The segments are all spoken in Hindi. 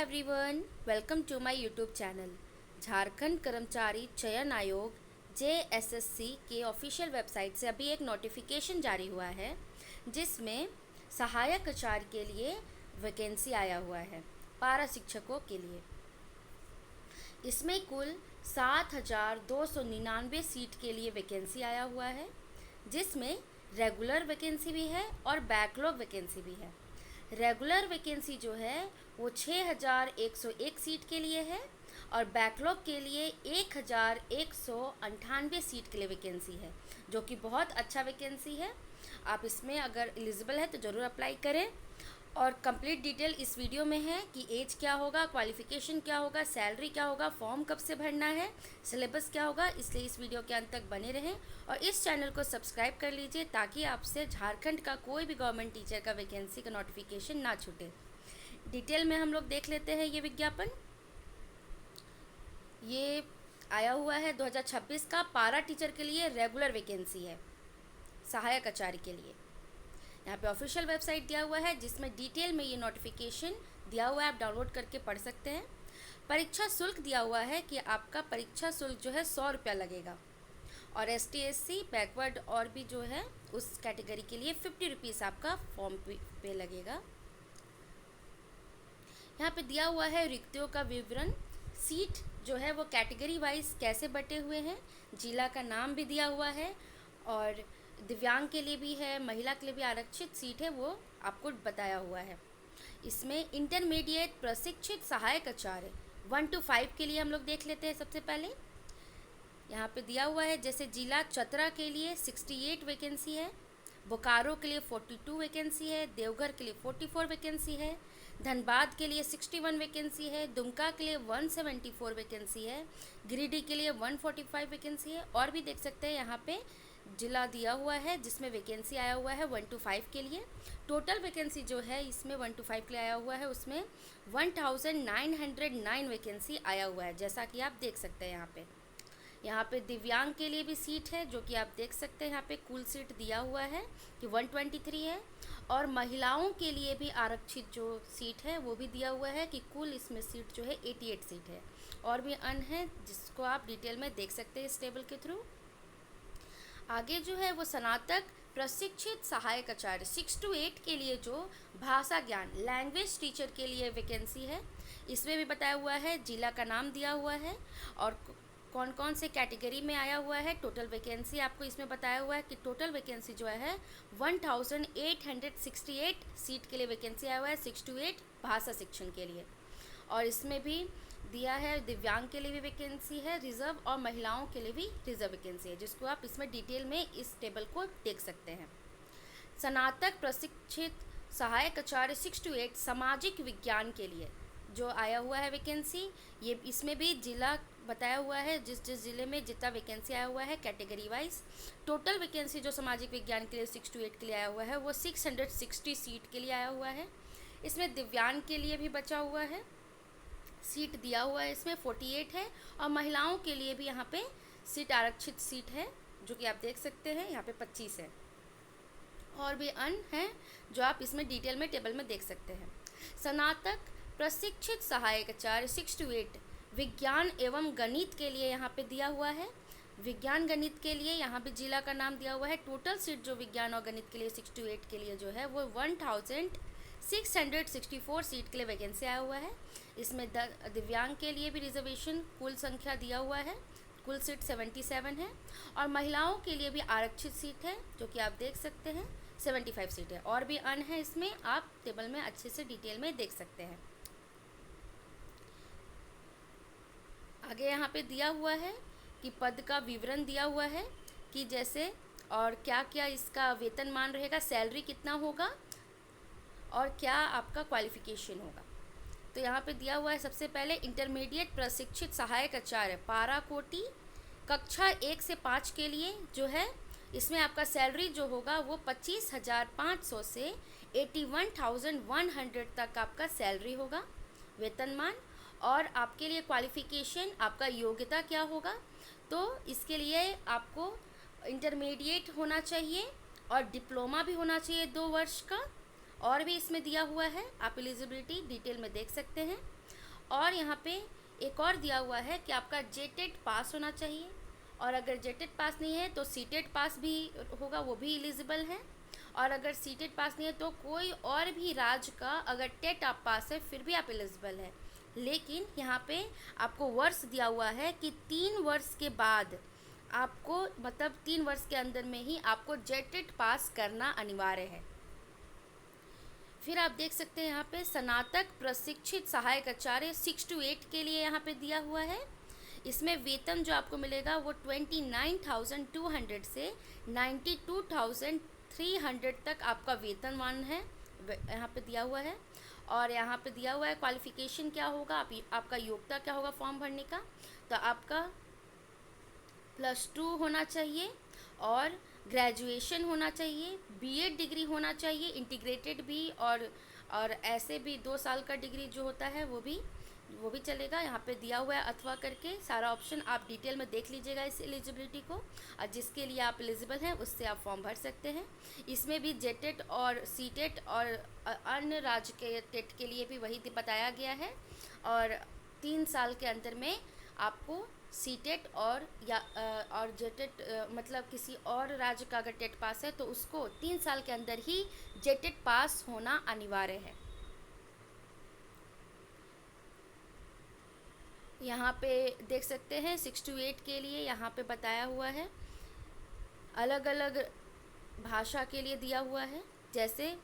Everyone, welcome to my YouTube channel. Jharkhand कर्मचारी चयन आयोग JSSC के ऑफिशियल वेबसाइट से अभी एक नोटिफिकेशन जारी हुआ है जिसमें सहायक आचार्य के लिए वैकेंसी आया हुआ है पारा शिक्षकों के लिए। इसमें कुल 7,299 सीट के लिए वैकेंसी आया हुआ है, जिसमें रेगुलर वैकेंसी भी है और बैकलॉग वैकेंसी भी है। रेगुलर वैकेंसी जो है वो 6,101 सीट के लिए है और बैकलॉग के लिए 1,198 सीट के लिए वैकेंसी है, जो कि बहुत अच्छा वैकेंसी है। आप इसमें अगर एलिजिबल है तो ज़रूर अप्लाई करें। और कंप्लीट डिटेल इस वीडियो में है कि एज क्या होगा, क्वालिफ़िकेशन क्या होगा, सैलरी क्या होगा, फॉर्म कब से भरना है, सिलेबस क्या होगा। इसलिए इस वीडियो के अंत तक बने रहें और इस चैनल को सब्सक्राइब कर लीजिए ताकि आपसे झारखंड का कोई भी गवर्नमेंट टीचर का वैकेंसी का नोटिफिकेशन ना छूटे। डिटेल में हम लोग देख लेते हैं ये विज्ञापन। ये आया हुआ है 2026 का पारा टीचर के लिए रेगुलर वैकेंसी है, सहायक आचार्य के लिए। यहाँ पे ऑफिशियल वेबसाइट दिया हुआ है जिसमें डिटेल में ये नोटिफिकेशन दिया हुआ है, आप डाउनलोड करके पढ़ सकते हैं। परीक्षा शुल्क दिया हुआ है कि आपका परीक्षा शुल्क जो है 100 रुपया लगेगा और ST SC बैकवर्ड और भी जो है उस कैटेगरी के लिए 50 रुपीज़ आपका फॉर्म पे लगेगा। यहाँ पे दिया हुआ है रिक्तियों का विवरण, सीट जो है वो कैटेगरी वाइज कैसे बटे हुए हैं, जिला का नाम भी दिया हुआ है और दिव्यांग के लिए भी है, महिला के लिए भी आरक्षित सीट है वो आपको बताया हुआ है। इसमें इंटरमीडिएट प्रशिक्षित सहायक आचार्य 1 to 5 के लिए हम लोग देख लेते हैं। सबसे पहले यहाँ पे दिया हुआ है, जैसे जिला चतरा के लिए 68 वैकेंसी है, बोकारो के लिए 42 वैकेंसी है, देवघर के लिए 44 वैकेंसी है, धनबाद के लिए 61 वैकेंसी है, दुमका के लिए 174 वैकेंसी है, गिरिडीह के लिए 145 वैकेंसी है। और भी देख सकते हैं यहाँ पे जिला दिया हुआ है जिसमें वैकेंसी आया हुआ है 1 to 5 के लिए। टोटल वैकेंसी जो है इसमें 1 to 5 के लिए आया हुआ है, उसमें 1909 वैकेंसी आया हुआ है, जैसा कि आप देख सकते हैं। यहाँ पे दिव्यांग के लिए भी सीट है, जो कि आप देख सकते हैं। यहाँ पे कुल सीट दिया हुआ है कि 123 है और महिलाओं के लिए भी आरक्षित जो सीट है वो भी दिया हुआ है कि कुल इसमें सीट जो है 88 सीट है। और भी अन्य है जिसको आप डिटेल में देख सकते हैं इस टेबल के थ्रू। आगे जो है वो स्नातक प्रशिक्षित सहायक आचार्य 6 to 8 के लिए जो भाषा ज्ञान लैंग्वेज टीचर के लिए वैकेंसी है, इसमें भी बताया हुआ है, जिला का नाम दिया हुआ है और कौन कौन से कैटेगरी में आया हुआ है। टोटल वैकेंसी आपको इसमें बताया हुआ है कि टोटल वैकेंसी जो है 1868 सीट के लिए वैकेंसी आया हुआ है 6 to 8 भाषा शिक्षण के लिए। और इसमें भी दिया है दिव्यांग के लिए भी वैकेंसी है रिज़र्व और महिलाओं के लिए भी रिज़र्व वैकेंसी है, जिसको आप इसमें डिटेल में इस टेबल को देख सकते हैं। स्नातक प्रशिक्षित सहायक आचार्य 6 to 8 सामाजिक विज्ञान के लिए जो आया हुआ है वैकेंसी, ये इसमें भी जिला बताया हुआ है, जिस जिस ज़िले में जितना वैकेंसी आया हुआ है कैटेगरी वाइज। टोटल वैकेंसी जो सामाजिक विज्ञान के लिए 6 to 8 के लिए आया हुआ है वो 660 सीट के लिए आया हुआ है। इसमें दिव्यांग के लिए भी बचा हुआ है, सीट दिया हुआ है इसमें 48 है और महिलाओं के लिए भी यहाँ पे सीट आरक्षित सीट है, जो कि आप देख सकते हैं यहाँ पे 25 है। और भी अन्य हैं जो आप इसमें डिटेल में टेबल में देख सकते हैं। स्नातक प्रशिक्षित सहायक आचार्य 6 to 8 विज्ञान एवं गणित के लिए यहाँ पे दिया हुआ है। विज्ञान गणित के लिए यहाँ पे जिला का नाम दिया हुआ है। टोटल सीट जो विज्ञान और गणित के लिए 6 to 8 के लिए जो है वो 1664 सीट के लिए वैकेंसी आया हुआ है। इसमें दिव्यांग के लिए भी रिजर्वेशन कुल संख्या दिया हुआ है, कुल सीट 77 है और महिलाओं के लिए भी आरक्षित सीट है, जो कि आप देख सकते हैं 75 सीट है। और भी अन्य है, इसमें आप टेबल में अच्छे से डिटेल में देख सकते हैं। आगे यहाँ पे दिया हुआ है कि पद का विवरण दिया हुआ है कि जैसे और क्या क्या इसका वेतनमान रहेगा, सैलरी कितना होगा और क्या आपका क्वालिफ़िकेशन होगा। तो यहाँ पे दिया हुआ है सबसे पहले इंटरमीडिएट प्रशिक्षित सहायक आचार्य पारा कोटि कक्षा 1 से 5 के लिए जो है, इसमें आपका सैलरी जो होगा वो 25,500 से 81,100 तक आपका सैलरी होगा वेतनमान। और आपके लिए क्वालिफ़िकेशन आपका योग्यता क्या होगा, तो इसके लिए आपको इंटरमीडिएट होना चाहिए और डिप्लोमा भी होना चाहिए 2 वर्ष का। और भी इसमें दिया हुआ है, आप एलिजिबिलिटी डिटेल में देख सकते हैं। और यहाँ पे एक और दिया हुआ है कि आपका जेटेट पास होना चाहिए, और अगर जेटेट पास नहीं है तो सीटेट पास भी होगा, वो भी एलिजिबल है। और अगर सीटेट पास नहीं है तो कोई और भी राज्य का अगर टेट आप पास है फिर भी आप एलिजिबल है। लेकिन यहाँ पे आपको वर्ष दिया हुआ है कि 3 वर्ष के बाद आपको, मतलब 3 वर्ष के अंदर में ही आपको जेटेट पास करना अनिवार्य है। फिर आप देख सकते हैं यहाँ पे स्नातक प्रशिक्षित सहायक आचार्य 6 to 8 के लिए यहाँ पे दिया हुआ है। इसमें वेतन जो आपको मिलेगा वो 29,200 से 92,300 तक आपका वेतनमान है, यहाँ पे दिया हुआ है। और यहाँ पे दिया हुआ है क्वालिफ़िकेशन क्या होगा, आपका योग्यता क्या होगा फॉर्म भरने का। तो आपका +2 होना चाहिए और ग्रेजुएशन होना चाहिए, बीएड डिग्री होना चाहिए, इंटीग्रेटेड भी, और ऐसे भी 2 साल का डिग्री जो होता है वो भी चलेगा। यहाँ पे दिया हुआ है अथवा करके सारा ऑप्शन, आप डिटेल में देख लीजिएगा इस एलिजिबिलिटी को, और जिसके लिए आप एलिजिबल हैं उससे आप फॉर्म भर सकते हैं। इसमें भी जेटेट और सीटेट और अन्य राज्य के टेट के लिए भी वही बताया गया है। और 3 साल के अंदर में आपको सीटेट और जेटेट, मतलब किसी और राज्य का अगर टेट पास है तो उसको 3 साल के अंदर ही जेटेट पास होना अनिवार्य है। यहाँ पे देख सकते हैं 6 to 8 के लिए यहाँ पे बताया हुआ है, अलग अलग भाषा के लिए दिया हुआ है, जैसे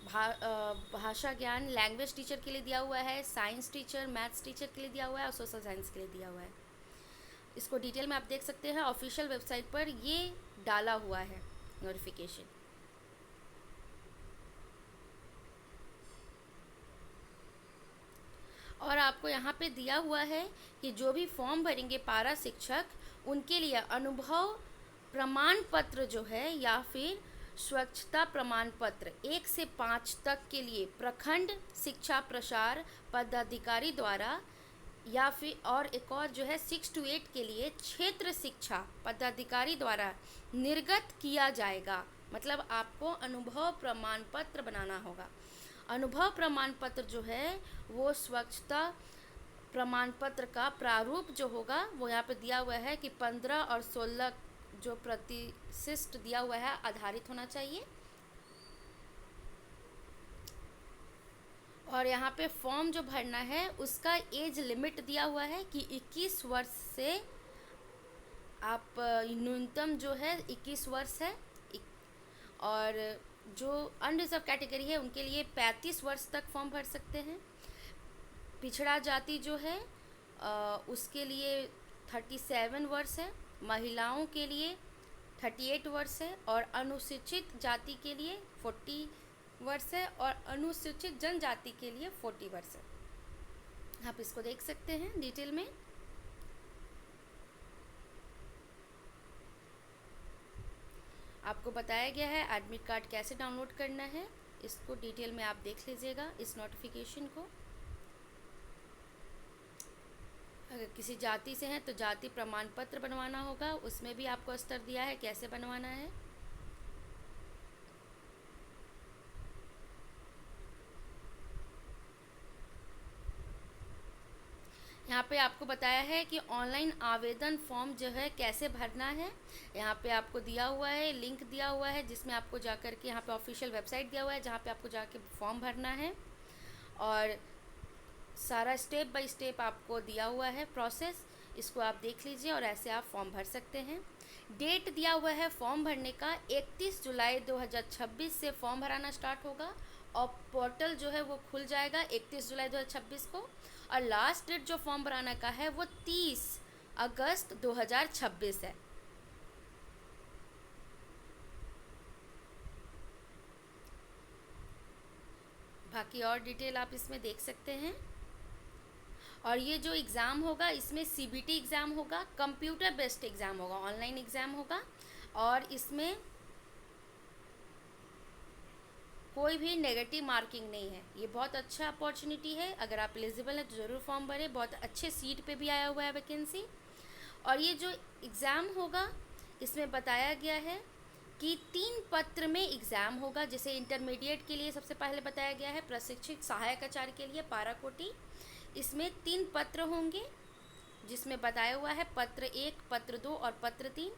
भाषा ज्ञान लैंग्वेज टीचर के लिए दिया हुआ है, साइंस टीचर, मैथ्स टीचर के लिए दिया हुआ है, और सोशल साइंस के लिए दिया हुआ है। इसको डिटेल में आप देख सकते हैं, ऑफिशियल वेबसाइट पर ये डाला हुआ है नोटिफिकेशन। और आपको यहाँ पे दिया हुआ है कि जो भी फॉर्म भरेंगे पारा शिक्षक, उनके लिए अनुभव प्रमाण पत्र जो है या फिर स्वच्छता प्रमाण पत्र 1 से 5 तक के लिए प्रखंड शिक्षा प्रसार पदाधिकारी द्वारा, या फिर और एक और जो है 6 to 8 के लिए क्षेत्र शिक्षा पदाधिकारी द्वारा निर्गत किया जाएगा। मतलब आपको अनुभव प्रमाण पत्र बनाना होगा। अनुभव प्रमाण पत्र जो है वो स्वच्छता प्रमाण पत्र का प्रारूप जो होगा वो यहाँ पे दिया हुआ है कि 15 और 16 जो प्रतिशिष्ट दिया हुआ है आधारित होना चाहिए। और यहाँ पे फॉर्म जो भरना है उसका एज लिमिट दिया हुआ है कि 21 वर्ष से आप, न्यूनतम जो है 21 वर्ष है। और जो अनरिजर्व कैटेगरी है उनके लिए 35 वर्ष तक फॉर्म भर सकते हैं। पिछड़ा जाति जो है उसके लिए 37 वर्ष है, महिलाओं के लिए 38 वर्ष है, और अनुसूचित जाति के लिए 40 वर्ष है, और अनुसूचित जनजाति के लिए 40 वर्ष है। आप इसको देख सकते हैं डिटेल में। आपको बताया गया है एडमिट कार्ड कैसे डाउनलोड करना है, इसको डिटेल में आप देख लीजिएगा इस नोटिफिकेशन को। अगर किसी जाति से हैं तो जाति प्रमाण पत्र बनवाना होगा, उसमें भी आपको स्तर दिया है कैसे बनवाना है। यहाँ पे आपको बताया है कि ऑनलाइन आवेदन फॉर्म जो है कैसे भरना है। यहाँ पे आपको दिया हुआ है, लिंक दिया हुआ है जिसमें आपको जाकर के, यहाँ पे ऑफिशियल वेबसाइट दिया हुआ है जहाँ पे आपको जाके फॉर्म भरना है, और सारा स्टेप बाय स्टेप आपको दिया हुआ है प्रोसेस। इसको आप देख लीजिए और ऐसे आप फॉर्म भर सकते हैं। डेट दिया हुआ है फॉर्म भरने का 31 जुलाई 2026 से फॉर्म भराना स्टार्ट होगा, और पोर्टल जो है वो खुल जाएगा 31 जुलाई 2026 को, और लास्ट डेट जो फॉर्म भराने का है वो 30 अगस्त 2026 है। बाकी और डिटेल आप इसमें देख सकते हैं। और ये जो एग्ज़ाम होगा इसमें सीबीटी एग्ज़ाम होगा, कंप्यूटर बेस्ड एग्ज़ाम होगा, ऑनलाइन एग्ज़ाम होगा, और इसमें कोई भी नेगेटिव मार्किंग नहीं है। ये बहुत अच्छा अपॉर्चुनिटी है, अगर आप एलिजिबल हैं तो ज़रूर फॉर्म भरें। बहुत अच्छे सीट पे भी आया हुआ है वैकेंसी। और ये जो एग्ज़ाम होगा इसमें बताया गया है कि 3 पत्र में एग्ज़ाम होगा। जैसे इंटरमीडिएट के लिए सबसे पहले बताया गया है प्रशिक्षित सहायक आचार्य के लिए पाराकोटी, इसमें 3 पत्र होंगे जिसमें बताया हुआ है पत्र 1, पत्र 2 और पत्र 3।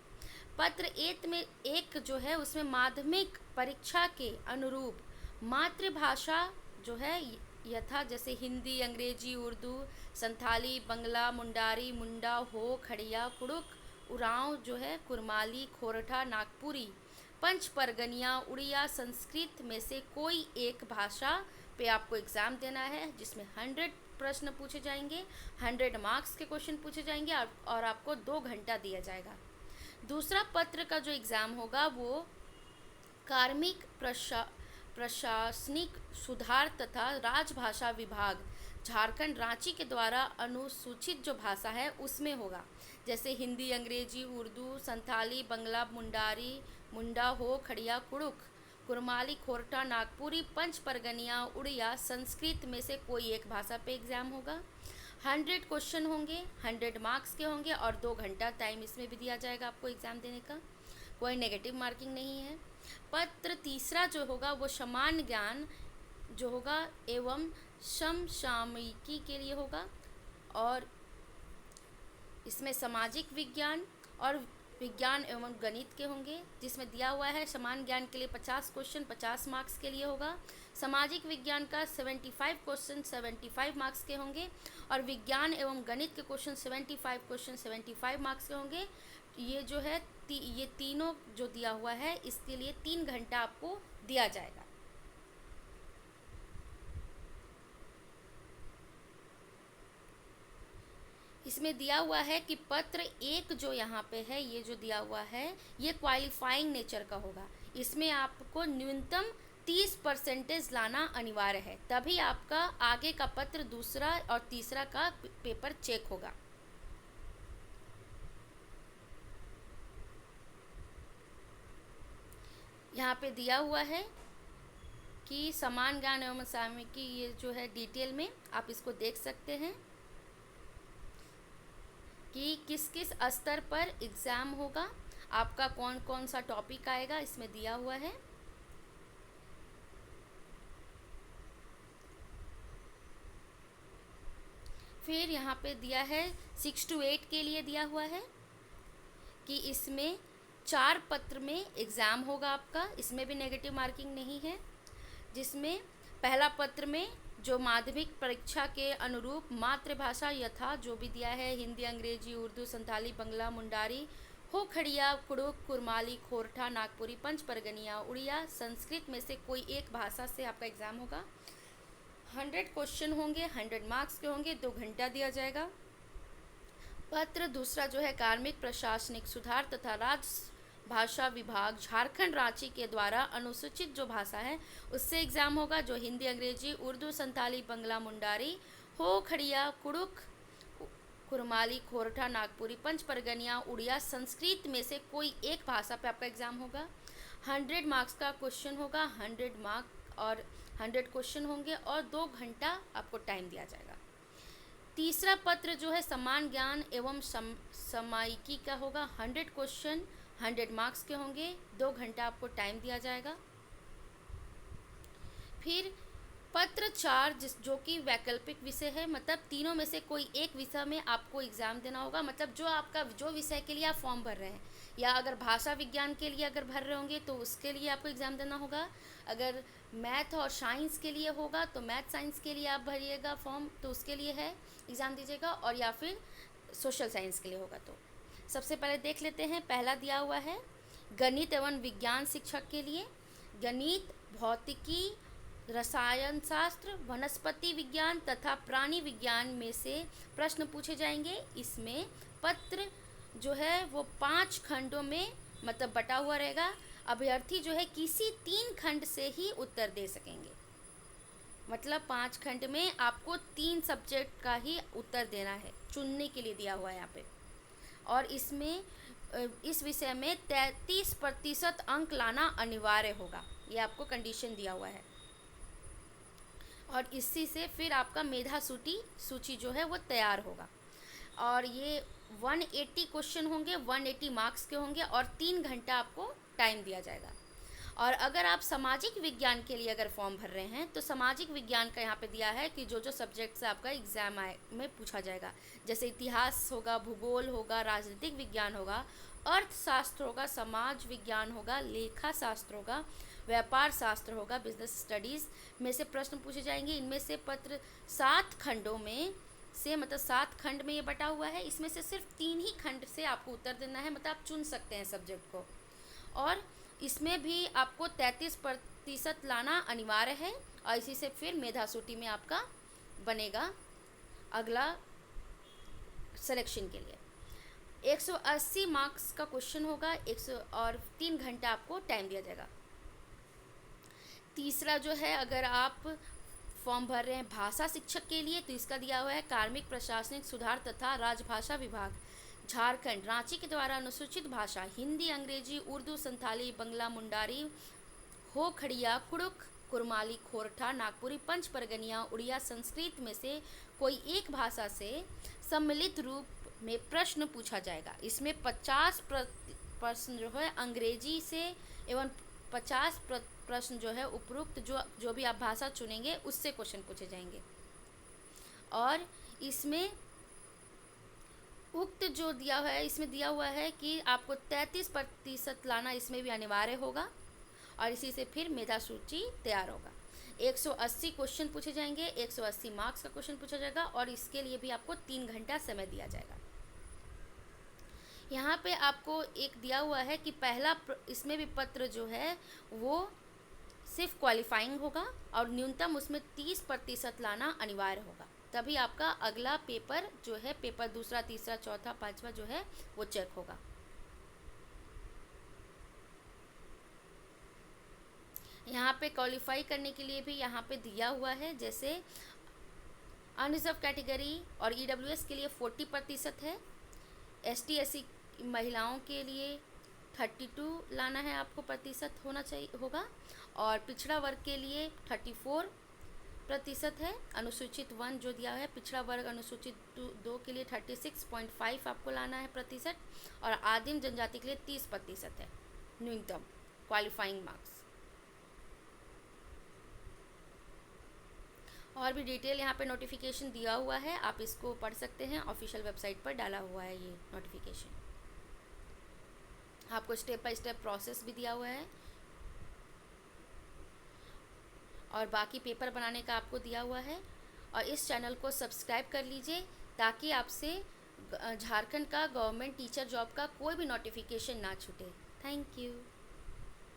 पत्र 1 में एक जो है उसमें माध्यमिक परीक्षा के अनुरूप मातृभाषा जो है यथा जैसे हिंदी, अंग्रेजी, उर्दू, संथाली, बंगला, मुंडारी, मुंडा, हो, खड़िया, कुड़ुक, उरांव जो है कुरमाली, खोरठा, नागपुरी, पंच परगनिया, उड़िया, संस्कृत में से कोई एक भाषा पे आपको एग्ज़ाम देना है, जिसमें 100 प्रश्न पूछे जाएंगे, 100 मार्क्स के क्वेश्चन पूछे जाएंगे और आपको 2 घंटा दिया जाएगा। दूसरा पत्र का जो एग्ज़ाम होगा वो कार्मिक प्रशासनिक सुधार तथा राजभाषा विभाग झारखंड रांची के द्वारा अनुसूचित जो भाषा है उसमें होगा। जैसे हिंदी, अंग्रेजी, उर्दू, संथाली, बंगला, मुंडारी, मुंडा, हो, खड़िया, कुड़ुक, कुरमाली, खोरठा, नागपुरी, पंच परगनिया, उड़िया, संस्कृत में से कोई एक भाषा पे एग्ज़ाम होगा। 100 क्वेश्चन होंगे, 100 मार्क्स के होंगे और 2 घंटा टाइम इसमें भी दिया जाएगा आपको एग्ज़ाम देने का। कोई नेगेटिव मार्किंग नहीं है। पत्र तीसरा जो होगा वो सामान्य ज्ञान जो होगा एवं समसामयिकी के लिए होगा, और इसमें सामाजिक विज्ञान और विज्ञान एवं गणित के होंगे, जिसमें दिया हुआ है सामान्य ज्ञान के लिए 50 क्वेश्चन 50 मार्क्स के लिए होगा, सामाजिक विज्ञान का 75 क्वेश्चन 75 मार्क्स के होंगे, और विज्ञान एवं गणित के क्वेश्चन 75 क्वेश्चन 75 मार्क्स के होंगे। ये जो है ये तीनों जो दिया हुआ है इसके लिए 3 घंटा आपको दिया जाएगा। इसमें दिया हुआ है कि पत्र 1 जो यहाँ पे है ये जो दिया हुआ है ये क्वालिफाइंग नेचर का होगा। इसमें आपको न्यूनतम 30% लाना अनिवार्य है, तभी आपका आगे का पत्र दूसरा और तीसरा का पेपर चेक होगा। यहाँ पे दिया हुआ है कि समान ज्ञान एवं सामयिकी ये जो है डिटेल में आप इसको देख सकते हैं कि किस किस स्तर पर एग्ज़ाम होगा, आपका कौन कौन सा टॉपिक आएगा, इसमें दिया हुआ है। फिर यहाँ पे दिया है 6 to 8 के लिए दिया हुआ है कि इसमें 4 पत्र में एग्ज़ाम होगा आपका, इसमें भी नेगेटिव मार्किंग नहीं है। जिसमें पहला पत्र में जो माध्यमिक परीक्षा के अनुरूप मातृभाषा यथा जो भी दिया है हिंदी, अंग्रेजी, उर्दू, संथाली, बंगला, मुंडारी, हो, खड़िया, कुड़ुक, कुरमाली, खोरठा, नागपुरी, पंच परगनिया, उड़िया, संस्कृत में से कोई एक भाषा से आपका एग्ज़ाम होगा। 100 क्वेश्चन होंगे, 100 मार्क्स के होंगे, 2 घंटा दिया जाएगा। पत्र दूसरा जो है कार्मिक प्रशासनिक सुधार तथा राजभाषा विभाग झारखंड रांची के द्वारा अनुसूचित जो भाषा है उससे एग्ज़ाम होगा, जो हिंदी, अंग्रेजी, उर्दू, संथाली, बंगला, मुंडारी, हो, खड़िया, कुड़ुक, कुरमाली, खोरठा, नागपुरी, पंच परगनिया, उड़िया, संस्कृत में से कोई एक भाषा पे आपका एग्ज़ाम होगा। 100 मार्क्स का क्वेश्चन होगा, 100 मार्क और 100 क्वेश्चन होंगे और 2 घंटा आपको टाइम दिया जाएगा। तीसरा पत्र जो है समान ज्ञान एवं सामयिकी का होगा, 100 क्वेश्चन 100 मार्क्स के होंगे, 2 घंटा आपको टाइम दिया जाएगा। फिर पत्र 4 जो कि वैकल्पिक विषय है, मतलब तीनों में से कोई एक विषय में आपको एग्ज़ाम देना होगा। मतलब जो आपका जो विषय के लिए आप फॉर्म भर रहे हैं, या अगर भाषा विज्ञान के लिए अगर भर रहे होंगे तो उसके लिए आपको एग्ज़ाम देना होगा। अगर मैथ और साइंस के लिए होगा तो मैथ साइंस के लिए आप भरिएगा फॉर्म, तो उसके लिए है एग्ज़ाम दीजिएगा। और या फिर सोशल साइंस के लिए होगा तो सबसे पहले देख लेते हैं। पहला दिया हुआ है गणित एवं विज्ञान शिक्षक के लिए, गणित, भौतिकी, रसायन शास्त्र, वनस्पति विज्ञान तथा प्राणी विज्ञान में से प्रश्न पूछे जाएंगे। इसमें पत्र जो है वो 5 खंडों में मतलब बटा हुआ रहेगा। अभ्यर्थी जो है किसी 3 खंड से ही उत्तर दे सकेंगे, मतलब 5 खंड में आपको 3 सब्जेक्ट का ही उत्तर देना है, चुनने के लिए दिया हुआ है यहाँ पे। और इसमें इस विषय में 33% अंक लाना अनिवार्य होगा, ये आपको कंडीशन दिया हुआ है। और इसी से फिर आपका मेधा सूची जो है वो तैयार होगा। और ये 180 क्वेश्चन होंगे, 180 मार्क्स के होंगे और 3 घंटा आपको टाइम दिया जाएगा। और अगर आप सामाजिक विज्ञान के लिए अगर फॉर्म भर रहे हैं तो सामाजिक विज्ञान का यहाँ पे दिया है कि जो जो सब्जेक्ट से आपका एग्ज़ाम में पूछा जाएगा, जैसे इतिहास होगा, भूगोल होगा, राजनीतिक विज्ञान होगा, अर्थशास्त्र होगा, समाज विज्ञान होगा, लेखा शास्त्र होगा, व्यापार शास्त्र होगा, बिजनेस स्टडीज़ में से प्रश्न पूछे जाएंगे। इनमें से पत्र 7 खंडों में से, मतलब 7 खंड में ये बटा हुआ है, इसमें से सिर्फ 3 ही खंड से आपको उत्तर देना है, मतलब आप चुन सकते हैं सब्जेक्ट को। और इसमें भी आपको 33% लाना अनिवार्य है और इसी से फिर मेधा सूची में आपका बनेगा अगला सिलेक्शन के लिए। 180 मार्क्स का क्वेश्चन होगा, 100 और 3 घंटा आपको टाइम दिया जाएगा। तीसरा जो है, अगर आप फॉर्म भर रहे हैं भाषा शिक्षक के लिए तो इसका दिया हुआ है कार्मिक प्रशासनिक सुधार तथा राजभाषा विभाग झारखंड रांची के द्वारा अनुसूचित भाषा हिंदी, अंग्रेजी, उर्दू, संथाली, बंगला, मुंडारी, हो खड़िया, कुड़ुक, कुरमाली, खोरठा, नागपुरी, पंच परगनिया, उड़िया, संस्कृत में से कोई एक भाषा से सम्मिलित रूप में प्रश्न पूछा जाएगा। इसमें 50 प्रश्न जो है अंग्रेजी से एवं 50 प्रश्न जो है उपरोक्त जो भी आप भाषा चुनेंगे उससे क्वेश्चन पूछे जाएंगे। और इसमें उक्त जो दिया हुआ है, इसमें दिया हुआ है कि आपको 33% लाना इसमें भी अनिवार्य होगा और इसी से फिर मेधा सूची तैयार होगा। 180 क्वेश्चन पूछे जाएंगे, 180 मार्क्स का क्वेश्चन पूछा जाएगा और इसके लिए भी आपको 3 घंटा समय दिया जाएगा। यहाँ पे आपको एक दिया हुआ है कि पहला इसमें भी पत्र जो है वो सिर्फ क्वालिफाइंग होगा और न्यूनतम उसमें 30% लाना अनिवार्य होगा, तभी आपका अगला पेपर जो है, पेपर दूसरा, तीसरा, चौथा, पांचवा जो है वो चेक होगा। यहाँ पे क्वालिफाई करने के लिए भी यहाँ पे दिया हुआ है, जैसे अनरिजर्व कैटेगरी और EWS के लिए 40% है, ST SC महिलाओं के लिए 32 लाना है आपको प्रतिशत होना चाहिए होगा, और पिछड़ा वर्ग के लिए 34% है, अनुसूचित 1 जो दिया है पिछड़ा वर्ग अनुसूचित 2 के लिए 36.5 आपको लाना है प्रतिशत, और आदिम जनजाति के लिए 30% है न्यूनतम क्वालिफाइंग मार्क्स। और भी डिटेल यहाँ पे नोटिफिकेशन दिया हुआ है, आप इसको पढ़ सकते हैं, ऑफिशियल वेबसाइट पर डाला हुआ है ये नोटिफिकेशन। आपको स्टेप बाय स्टेप प्रोसेस भी दिया हुआ है और बाकी पेपर बनाने का आपको दिया हुआ है। और इस चैनल को सब्सक्राइब कर लीजिए ताकि आपसे झारखंड का गवर्नमेंट टीचर जॉब का कोई भी नोटिफिकेशन ना छूटे। Thank you.